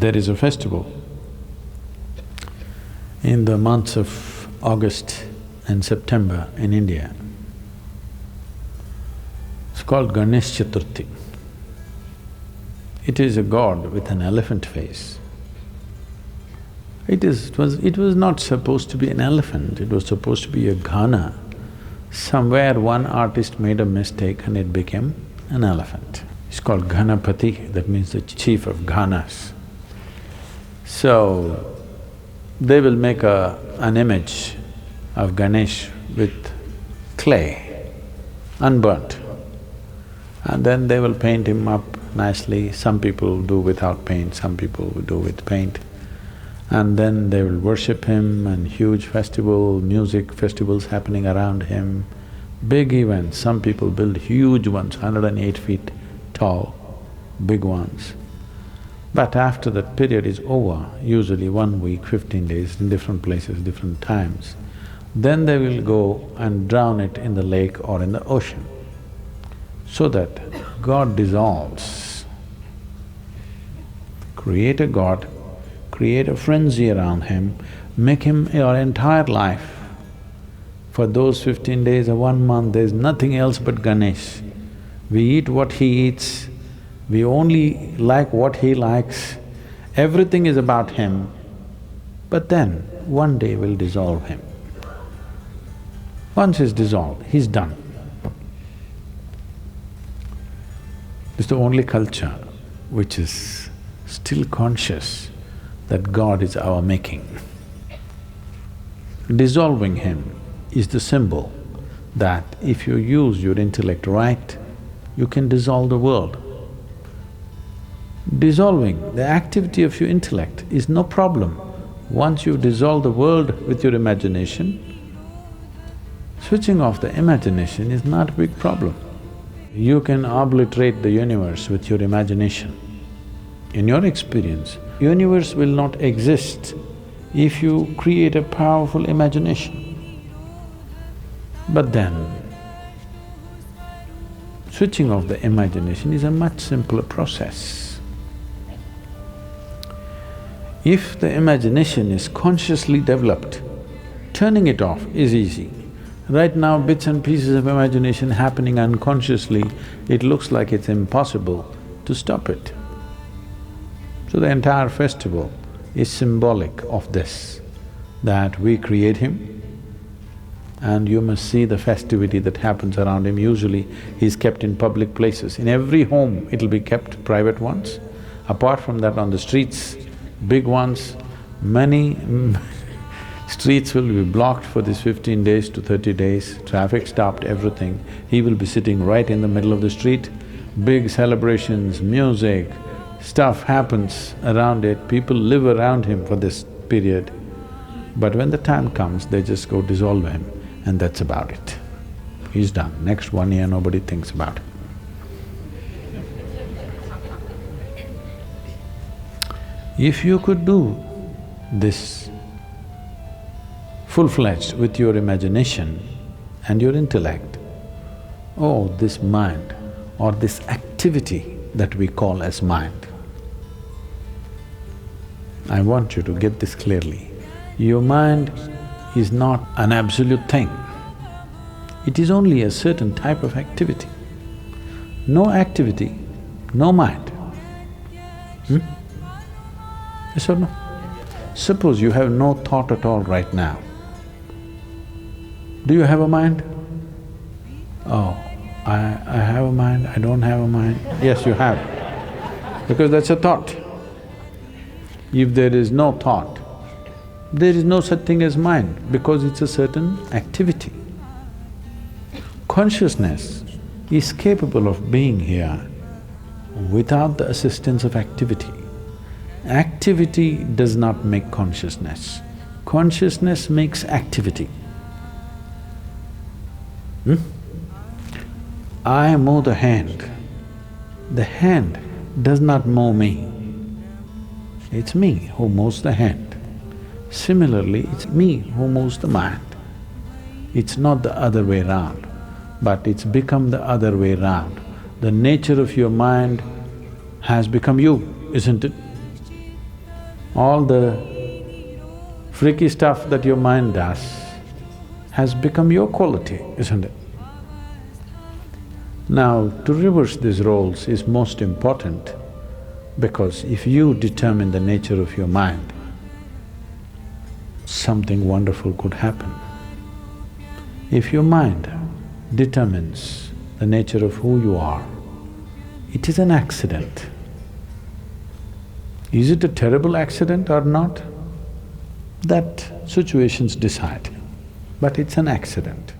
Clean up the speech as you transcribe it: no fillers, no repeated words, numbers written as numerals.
There is a festival in the months of August and September in India. It's called Ganesh Chaturthi. It is a god with an elephant face. It was not supposed to be an elephant, it was supposed to be a ghana. Somewhere one artist made a mistake and it became an elephant. It's called Ganapati, that means the chief of ghanas. So, they will make an image of Ganesh with clay, unburnt, and then they will paint him up nicely. Some people do without paint, some people will do with paint. And then they will worship him and huge festival, music festivals happening around him, big events. Some people build huge ones, 108 feet tall, big ones. But after that period is over, usually 1 week, 15 days, in different places, different times, then they will go and drown it in the lake or in the ocean, so that God dissolves. Create a god, create a frenzy around him, make him your entire life. For those 15 days or 1 month, there's nothing else but Ganesh. We eat what he eats, we only like what he likes, everything is about him. But then, one day we'll dissolve him. Once he's dissolved, he's done. It's the only culture which is still conscious that God is our making. Dissolving him is the symbol that if you use your intellect right, you can dissolve the world. Dissolving the activity of your intellect is no problem. Once you dissolve the world with your imagination, switching off the imagination is not a big problem. You can obliterate the universe with your imagination. In your experience, universe will not exist if you create a powerful imagination. But then, switching off the imagination is a much simpler process. If the imagination is consciously developed, turning it off is easy. Right now, bits and pieces of imagination happening unconsciously, it looks like it's impossible to stop it. So the entire festival is symbolic of this, that we create him and you must see the festivity that happens around him. Usually he's kept in public places. In every home it'll be kept, private ones. Apart from that, on the streets, big ones, many streets will be blocked for this 15 days to 30 days, traffic stopped, everything. He will be sitting right in the middle of the street, big celebrations, music, stuff happens around it, people live around him for this period. But when the time comes, they just go dissolve him and that's about it. He's done. Next 1 year, nobody thinks about it. If you could do this full-fledged with your imagination and your intellect, oh, this mind or this activity that we call as mind, I want you to get this clearly. Your mind is not an absolute thing. It is only a certain type of activity. No activity, no mind. Yes or no? Suppose you have no thought at all right now. Do you have a mind? Oh, I have a mind, I don't have a mind. Yes, you have, because that's a thought. If there is no thought, there is no such thing as mind, because it's a certain activity. Consciousness is capable of being here without the assistance of activity. Activity does not make consciousness. Consciousness makes activity. I mow the hand. The hand does not mow me. It's me who mows the hand. Similarly, it's me who moves the mind. It's not the other way round, but it's become the other way round. The nature of your mind has become you, isn't it? All the freaky stuff that your mind does has become your quality, isn't it? Now, to reverse these roles is most important because if you determine the nature of your mind, something wonderful could happen. If your mind determines the nature of who you are, it is an accident. Is it a terrible accident or not? That situations decide, but it's an accident.